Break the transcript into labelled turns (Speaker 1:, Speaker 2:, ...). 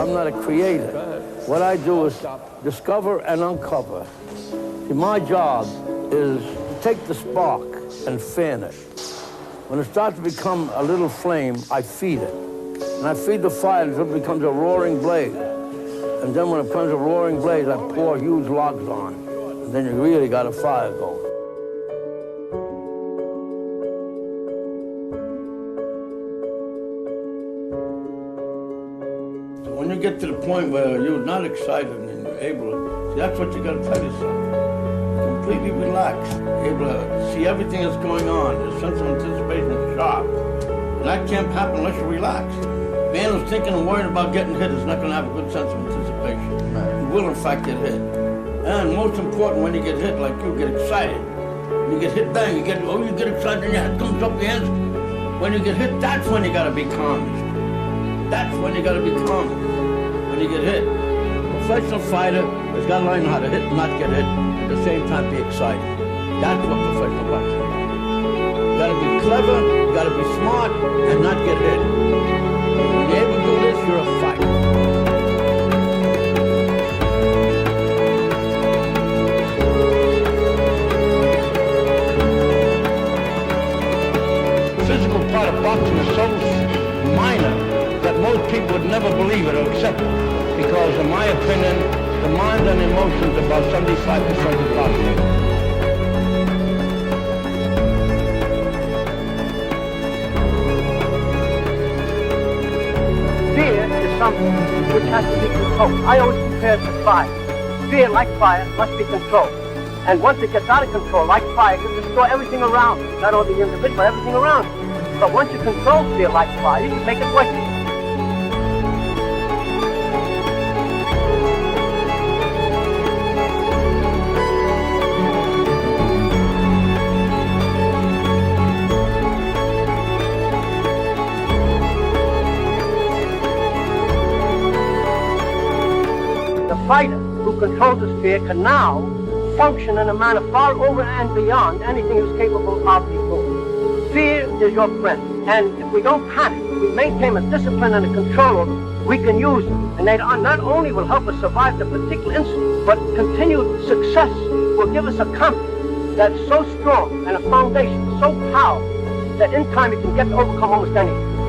Speaker 1: I'm not a creator. What I do is discover and uncover. See, my job is to take the spark and fan it. When it starts to become a little flame, I feed it. And I feed the fire until it becomes a roaring blaze. And then when it becomes a roaring blaze, I pour huge logs on. And then you really got a fire going. So when you get to the point where you're not excited and you're able to, see, that's what you got to tell yourself. Completely relaxed, able to see everything that's going on. The sense of anticipation is sharp. And that can't happen unless you're relaxed. Man who's thinking and worrying about getting hit is not going to have a good sense of anticipation. Right. You will, in fact, get hit. And most important, when you get hit, like you get excited. When you get hit, bang, you get excited and your head comes up, your hands. When you get hit, that's when you got to be calmest. That's when you got to be calm. When you get hit. A professional fighter has got to learn how to hit and not get hit. At the same time, be excited. That's what professional boxing is. You gotta be clever, you gotta be smart, and not get hit. When you're able to do this, you're a fighter. The physical part of boxing is so minor that most people would never believe it or accept it. Because in my opinion, the mind and emotions are about 75% of boxing.
Speaker 2: Fear is something which has to be controlled. I always compare it to fire. Fear, like fire, must be controlled. And once it gets out of control, like fire, it can destroy everything around you. Not only the individual, but everything around you. But once you control fear like fire, you can make it work. The fighter who controls his fear can now function in a manner far over and beyond anything he was capable of before. Fear is your friend, and if we don't panic, if we maintain a discipline and a control over it, we can use it. And they not only will help us survive the particular incident, but continued success will give us a confidence that's so strong and a foundation so powerful that in time it can get to overcome almost anything.